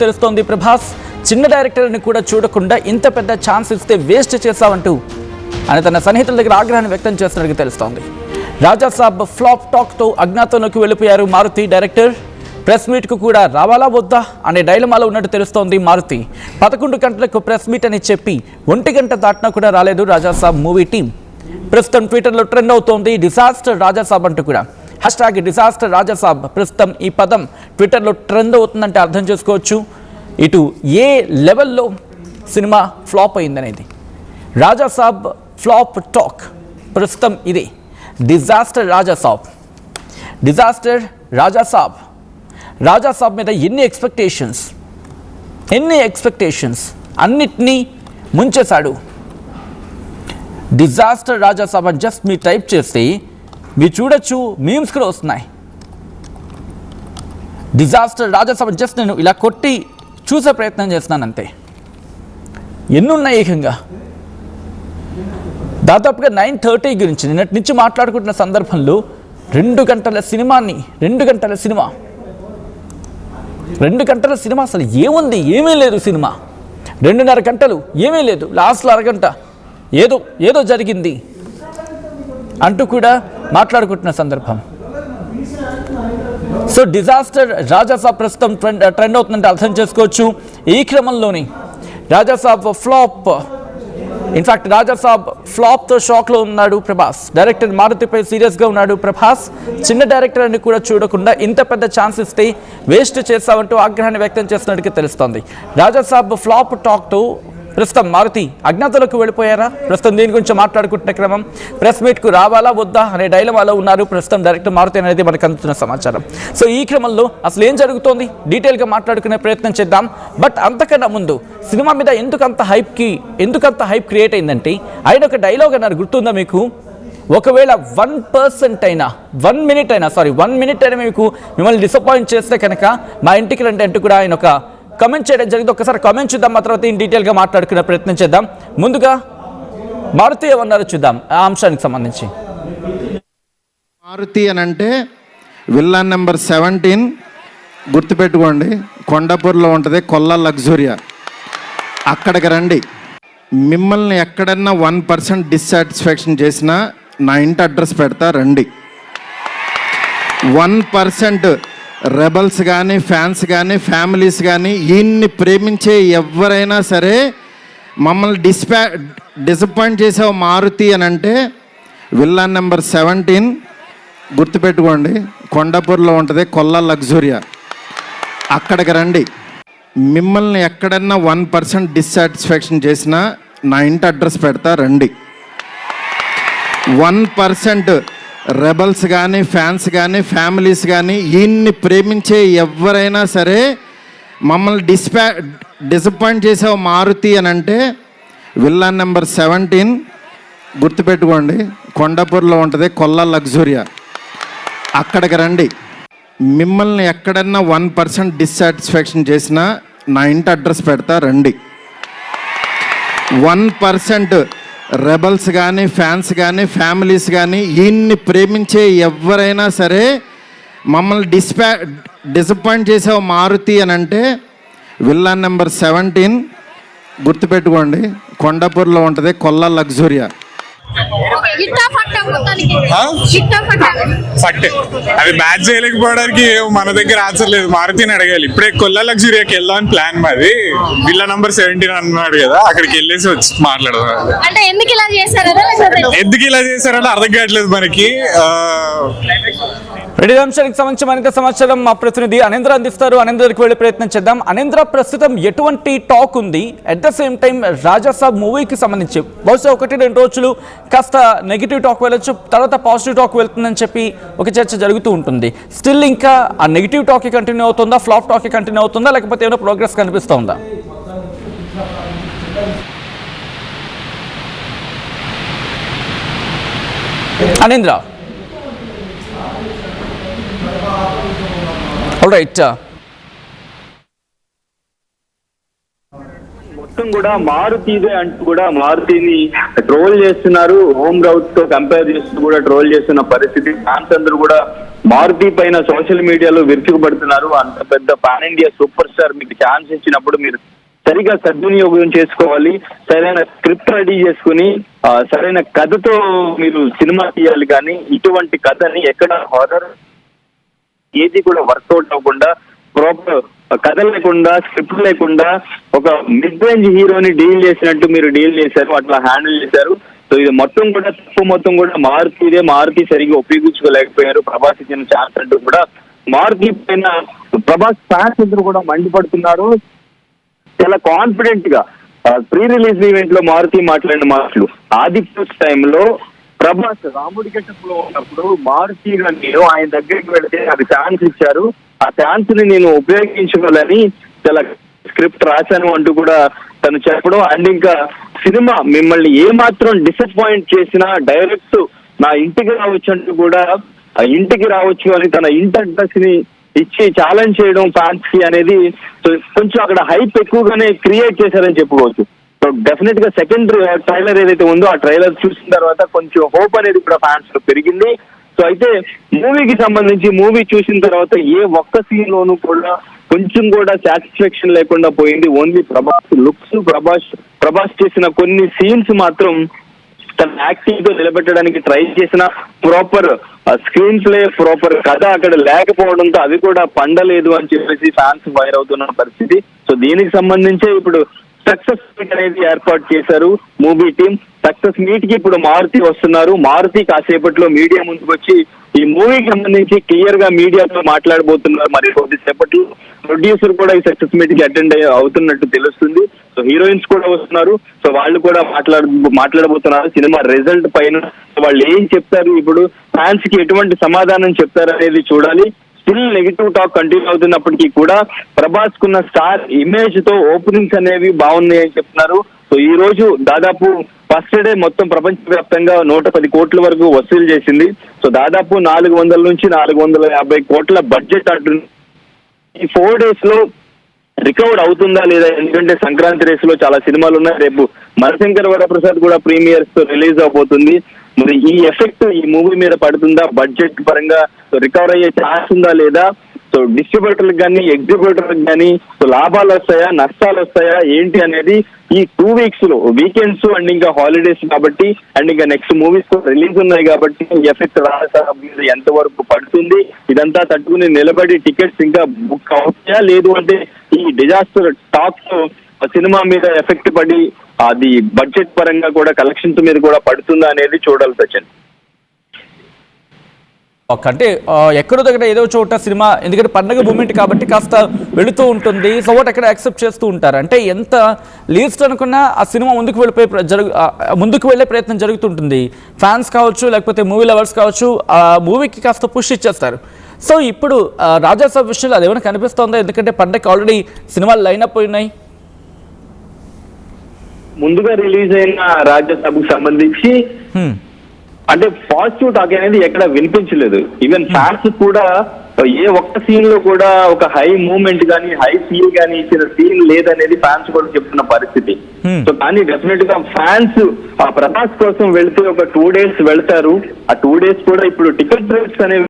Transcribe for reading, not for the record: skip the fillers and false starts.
తెలుస్తోంది. ప్రభాస్ చిన్న డైరెక్టర్ని కూడా చూడకుండా ఇంత పెద్ద ఛాన్స్ ఇస్తే వేస్ట్ చేశావంటూ అని తన సన్నిహితుల దగ్గర ఆగ్రహాన్ని వ్యక్తం చేస్తున్నట్టు తెలుస్తోంది. రాజాసాబ్ ఫ్లాప్ టాక్తో అజ్ఞాతంలోకి వెళ్ళిపోయారు మారుతి డైరెక్టర్. ప్రెస్ మీట్కు కూడా రావాలా వద్దా అనే డైలమాలో ఉన్నట్టు తెలుస్తోంది మారుతి. 11 గంటలకు ప్రెస్ మీట్ అని చెప్పి 1 గంట దాటినా కూడా రాలేదు రాజాసాబ్ మూవీ టీం. ప్రస్తుతం ట్విట్టర్లో ట్రెండ్ అవుతోంది డిజాస్టర్ రాజాసాబ్ అంటూ కూడా. హ్యాష్ట్యాగ్ డిజాస్టర్ రాజాసాబ్ ప్రస్తుతం ఈ పదం ట్విట్టర్లో ట్రెండ్ అవుతుందంటే అర్థం చేసుకోవచ్చు ఇటు ఏ లెవెల్లో సినిమా ఫ్లాప్ అయిందనేది. రాజాసాబ్ ఫ్లాప్ టాక్ ప్రస్తుతం ఇది. Disaster Rajasaab, disaster Rajasaab. రాజాసాబ్ మీద ఎన్ని ఎక్స్పెక్టేషన్స్ అన్నిటినీ ముంచేశాడు. డిజాస్టర్ రాజాసాబ్ అని జస్ట్ మీరు టైప్ చేస్తే మీరు చూడొచ్చు, మీమ్స్ కూడా వస్తున్నాయి. డిజాస్టర్ రాజాసాబ్ జస్ట్ నేను ఇలా కొట్టి చూసే ప్రయత్నం చేస్తున్నాను అంతే. ఎన్నున్నాయి ఏకంగా దాదాపుగా 9:30 గురించి నిన్నటి నుంచి మాట్లాడుకుంటున్న సందర్భంలో 2 గంటల సినిమాని 2 గంటల సినిమా అసలు ఏముంది, ఏమీ లేదు. సినిమా 2.5 గంటలు ఏమీ లేదు. లాస్ట్లో అరగంట ఏదో జరిగింది అంటూ కూడా మాట్లాడుకుంటున్న సందర్భం. సో డిజాస్టర్ రాజాసాబ్ ప్రస్తుతం ట్రెండ్ అవుతుందంటే అర్థం చేసుకోవచ్చు. ఈ క్రమంలోని రాజాసాబ్ ఫ్లాప్, ఇన్ఫాక్ట్ రాజాసాబ్ ఫ్లాప్తో షాక్లో ఉన్నాడు ప్రభాస్. డైరెక్టర్ మారుతిపై సీరియస్గా ఉన్నాడు ప్రభాస్. చిన్న డైరెక్టర్ అని కూడా చూడకుండా ఇంత పెద్ద ఛాన్స్ ఇస్తే వేస్ట్ చేస్తామంటూ ఆగ్రహాన్ని వ్యక్తం చేస్తున్నట్టుగా తెలుస్తోంది. రాజాసాబ్ ఫ్లాప్ టాక్తో ప్రస్తుతం మారుతి అజ్ఞాతంలోకి వెళ్ళిపోయారా? ప్రస్తుతం దీని గురించి మాట్లాడుకుంటున్న క్రమం. ప్రెస్ మీట్కు రావాలా వద్దా అనే డైలమాలో ఉన్నారు ప్రస్తుతం డైరెక్టర్ మారుతి అనేది మనకు అందుతున్న సమాచారం. సో ఈ క్రమంలో అసలు ఏం జరుగుతోంది డీటెయిల్గా మాట్లాడుకునే ప్రయత్నం చేద్దాం. బట్ అంతకన్నా ముందు సినిమా మీద ఎందుకంత హైప్ క్రియేట్ అయిందంటే ఆయన ఒక డైలాగ్ అన్నారు, గుర్తుందా మీకు? ఒకవేళ 1% అయినా 1 మినిట్ అయినా మీకు మిమ్మల్ని డిసప్పాయింట్ చేస్తే కనుక మా ఇంటికి రండి అంటూ కూడా ఆయన ఒక కమెంట్ చేయడం జరిగింది. ఒకసారి కమెంట్ చూద్దాం, ఆ తర్వాత డీటెయిల్గా మాట్లాడుకునే ప్రయత్నం చేద్దాం. ముందుగా మారుతి ఏమన్నారో చూద్దాం ఆ అంశానికి సంబంధించి. మారుతి అని అంటే విల్లాన్ నెంబర్ 17 గుర్తుపెట్టుకోండి, కొండాపూర్లో ఉంటుంది, కొల్లా లగ్జూరియా. అక్కడికి రండి. మిమ్మల్ని ఎక్కడన్నా 1% డిస్సాటిస్ఫాక్షన్ చేసినా నా ఇంటి అడ్రస్ పెడతా, రండి. 1% రెబల్స్ కానీ, ఫ్యాన్స్ కానీ, ఫ్యామిలీస్ కానీ, ఈయన్ని ప్రేమించే ఎవరైనా సరే మమ్మల్ని డిసప్పాయింట్ చేసే మారుతి అని అంటే విల్లాన్ నెంబర్ 17 గుర్తుపెట్టుకోండి, కొండాపూర్లో ఉంటుంది, కొల్లా లగ్జూరియా. అక్కడికి రండి. మిమ్మల్ని ఎక్కడన్నా 1% డిస్సాటిస్ఫాక్షన్ చేసినా నా ఇంటి అడ్రస్ పెడతా, రండి. 1% రెబల్స్ కానీ, ఫ్యాన్స్ కానీ, ఫ్యామిలీస్ కానీ, ఈయన్ని ప్రేమించే ఎవరైనా సరే మమ్మల్ని డిసప్పాయింట్ చేసే మారుతి అని అంటే విల్లాన్ నెంబర్ 17 గుర్తుపెట్టుకోండి, కొండాపూర్లో ఉంటుంది, కొల్లా లగ్జూరియా. అక్కడికి రండి. మిమ్మల్ని ఎక్కడన్నా 1% డిస్సాటిస్ఫాక్షన్ చేసినా నా ఇంటి అడ్రస్ పెడతా, రండి. 1% రెబల్స్ కానీ, ఫ్యాన్స్ కానీ, ఫ్యామిలీస్ కానీ, ఈయన్ని ప్రేమించే ఎవరైనా సరే మమ్మల్ని డిసప్పాయింట్ చేసే మారుతి అని అంటే విల్లాన్ నెంబర్ 17 గుర్తుపెట్టుకోండి, కొండాపూర్లో ఉంటుంది, కొల్లా లగ్జూరియా. ఫట్ అది మ్యాచ్ చేయలేకపోవడానికి మన దగ్గర ఆన్సర్ లేదు, మారుతిని అడగాలి. ఇప్పుడే కొల్లా లగ్జూరియాకి వెళ్దామని ప్లాన్ మాది. విల్లా నంబర్ 17 అన్నాడు కదా, అక్కడికి వెళ్ళేసి వచ్చి మాట్లాడదాం. ఎందుకు ఇలా చేశారని అర్థం కావట్లేదు మనకి. రెడీ అంశానికి సంబంధించి మరింత సమాచారం మా ప్రతినిధి అనీంద్ర అందిస్తారు. అనీంద్రకి వెళ్ళే ప్రయత్నం చేద్దాం. అనీంద్ర, ప్రస్తుతం ఎటువంటి టాక్ ఉంది? At the same time Rajasaab మూవీకి సంబంధించి బహుశా 1-2 రోజులు కాస్త నెగిటివ్ టాక్ వెళ్ళొచ్చు, తర్వాత పాజిటివ్ టాక్ వెళ్తుందని చెప్పి ఒక చర్చ జరుగుతూ ఉంటుంది. స్టిల్ ఇంకా ఆ నెగిటివ్ టాక్ కంటిన్యూ అవుతుందా, ఫ్లాప్ టాక్ కంటిన్యూ అవుతుందా, లేకపోతే ఏమైనా ప్రోగ్రెస్ కనిపిస్తుందా? అనీంద్ర, ఆల్ రైట్. మొత్తం కూడా మారుతిదే అంటూ కూడా మారుతిని ట్రోల్ చేస్తున్నారు. హోమ్ రౌట్ తో కంపేర్ చేస్తూ కూడా ట్రోల్ చేస్తున్న పరిస్థితి. ఫ్యాన్స్ అందరూ కూడా మారుతి పైన సోషల్ మీడియాలో విరుచుకుపడుతున్నారు. అంత పెద్ద పాన్ ఇండియా సూపర్ స్టార్ మీకు ఛాన్స్ ఇచ్చినప్పుడు మీరు సరిగా సద్వినియోగం చేసుకోవాలి. సరైన స్క్రిప్ట్ రెడీ చేసుకుని సరైన కథతో మీరు సినిమా తీయాలి. కానీ ఇటువంటి కథని ఎక్కడ హారర్ ఏది కూడా వర్కౌట్ అవ్వకుండా, ప్రాపర్ కథ లేకుండా, స్క్రిప్ట్ లేకుండా ఒక మిడ్ రేంజ్ హీరోని డీల్ చేసినట్టు మీరు డీల్ చేశారు, అట్లా హ్యాండిల్ చేశారు. సో ఇది మొత్తం కూడా తప్పు మొత్తం కూడా మారుతి సరిగ్గా ఉపయోగించుకోలేకపోయారు. ప్రభాస్ ఇచ్చిన ఛాన్స్ అంటూ కూడా మారుతి పైన ప్రభాస్ ఫ్యాన్స్ అందరూ కూడా మండిపడుతున్నారు. చాలా కాన్ఫిడెంట్ గా ప్రీ రిలీజ్ ఈవెంట్ లో మారుతి మాట్లాడిన మాటలు, ఆది పురుష్ టైంలో ప్రభాస్ రాముడి గెటప్ లో ఉన్నప్పుడు మారుతి నేను ఆయన దగ్గరికి వెళితే నాకు ఛాన్స్ ఇచ్చారు, ఆ ఛాన్స్ ని నేను ఉపయోగించుకోవాలని చాలా స్క్రిప్ట్ రాశాను అంటూ కూడా తను చెప్పడం. అండ్ ఇంకా సినిమా మిమ్మల్ని ఏ మాత్రం డిసప్పాయింట్ చేసినా డైరెక్ట్ నా ఇంటికి రావచ్చు అంటూ కూడా ఇంటికి రావచ్చు అని తన ఇంటి అడ్రస్ ని ఇచ్చి ఛాలెంజ్ చేయడం ఫ్యాన్స్ కి అనేది కొంచెం అక్కడ హైప్ ఎక్కువగానే క్రియేట్ చేశారని చెప్పుకోవచ్చు. సో డెఫినెట్ గా సెకండ్ ట్రైలర్ ఏదైతే ఉందో ఆ ట్రైలర్ చూసిన తర్వాత కొంచెం హోప్ అనేది కూడా ఫ్యాన్స్ లో పెరిగింది. సో అయితే మూవీకి సంబంధించి మూవీ చూసిన తర్వాత ఏ ఒక్క సీన్ లోనూ కూడా కొంచెం కూడా సాటిస్ఫాక్షన్ లేకుండా పోయింది. ఓన్లీ ప్రభాస్ లుక్స్, ప్రభాస్ చేసిన కొన్ని సీన్స్ మాత్రం తన యాక్టింగ్ తో నిలబెట్టడానికి ట్రై చేసిన ప్రాపర్ స్క్రీన్ ప్లే, ప్రాపర్ కథ అక్కడ లేకపోవడంతో అవి కూడా పండలేదు అని చెప్పేసి ఫ్యాన్స్ వైర్ అవుతున్న పరిస్థితి. సో దీనికి సంబంధించే ఇప్పుడు సక్సెస్ మీట్ అనేది ఏర్పాటు చేశారు మూవీ టీం. సక్సెస్ మీట్ కి ఇప్పుడు మారుతి వస్తున్నారు. మారుతి కాసేపట్లో మీడియా ముందుకు వచ్చి ఈ మూవీకి సంబంధించి క్లియర్ గా మీడియాతో మాట్లాడబోతున్నారు. మరి కొద్దిసేపట్లో ప్రొడ్యూసర్ కూడా ఈ సక్సెస్ మీట్ కి అటెండ్ అవుతున్నట్టు తెలుస్తుంది. సో హీరోయిన్స్ కూడా వస్తున్నారు. సో వాళ్ళు కూడా మాట్లాడబోతున్నారు సినిమా రిజల్ట్ పైన. వాళ్ళు ఏం చెప్తారు, ఇప్పుడు ఫ్యాన్స్ కి ఎటువంటి సమాధానం చెప్తారు అనేది చూడాలి. స్టిల్ నెగిటివ్ టాక్ కంటిన్యూ అవుతున్నప్పటికీ కూడా ప్రభాస్ కున్న స్టార్ ఇమేజ్ తో ఓపెనింగ్స్ అనేవి బాగున్నాయని చెప్తున్నారు. సో ఈ రోజు దాదాపు ఫస్ట్ డే మొత్తం ప్రపంచవ్యాప్తంగా 110 కోట్ల వరకు వసూలు చేసింది. సో దాదాపు 400 నుంచి 450 కోట్ల బడ్జెట్ అంటుంది. ఈ 4 days లో రికవర్ అవుతుందా లేదా, ఎందుకంటే సంక్రాంతి రేస్ లో చాలా సినిమాలు ఉన్నాయి. రేపు మనశంకర్ వరప్రసాద్ కూడా ప్రీమియర్స్ తో రిలీజ్ అవబోతుంది. మరి ఈ ఎఫెక్ట్ ఈ మూవీ మీద పడుతుందా, బడ్జెట్ పరంగా రికవర్ అయ్యే ఛాన్స్ ఉందా లేదా, సో డిస్ట్రిబ్యూటర్లకు కానీ ఎగ్జిబ్యూటర్లకు కానీ సో లాభాలు వస్తాయా, నష్టాలు వస్తాయా ఏంటి అనేది ఈ 2 weeks లో వీకెండ్స్ అండ్ ఇంకా హాలిడేస్ కాబట్టి అండ్ ఇంకా నెక్స్ట్ మూవీస్ కూడా రిలీజ్ ఉన్నాయి కాబట్టి ఎఫెక్ట్ మీద ఎంత వరకు పడుతుంది, ఇదంతా తట్టుకుని నిలబడి టికెట్స్ ఇంకా బుక్ అవుతాయా లేదు అంటే ఈ డిజాస్టర్ టాక్స్ సినిమా మీద ఎఫెక్ట్ పడి అది బడ్జెట్ పరంగా కూడా కలెక్షన్స్ మీద కూడా పడుతుందా అనేది చూడాలి సచిన్. అంటే ఎక్కడో దగ్గర ఏదో చోట సినిమా, ఎందుకంటే పండగ మూమెంట్ కాబట్టి కాస్త వెళుతూ ఉంటుంది. సో వాట్ ఎక్కడ యాక్సెప్ట్ చేస్తూ ఉంటారు అంటే ఎంత లీస్ట్ అనుకున్నా ఆ సినిమా ముందుకు వెళ్ళే ప్రయత్నం జరుగుతుంటుంది. ఫ్యాన్స్ కావచ్చు లేకపోతే మూవీ లవర్స్ కావచ్చు ఆ మూవీకి కాస్త పుష్ ఇచ్చేస్తారు. సో ఇప్పుడు రాజాసాబ్ విషయంలో అదేమైనా కనిపిస్తోందా, ఎందుకంటే పండగకి ఆల్రెడీ సినిమాలు లైనప్ ఉన్నాయి. ముందుగా రిలీజ్ అయిన రాజాసాబ్కు సంబంధించి అంటే పాజిటివ్ టాక్ అనేది ఎక్కడ వినిపించలేదు. ఈవెన్ ఫ్యాన్స్ కూడా ఏ ఒక్క సీన్ లో కూడా ఒక హై మూమెంట్ గానీ హై ఫీల్ గానీ ఇచ్చిన సీన్ లేదనేది ఫ్యాన్స్ కూడా చెప్తున్న పరిస్థితి. సో కానీ డెఫినెట్ గా ఫ్యాన్స్ ఆ ప్రభాస్ కోసం వెళ్తే ఒక 2 days వెళ్తారు. ఆ 2 days కూడా ఇప్పుడు టికెట్ రేట్స్ అనేవి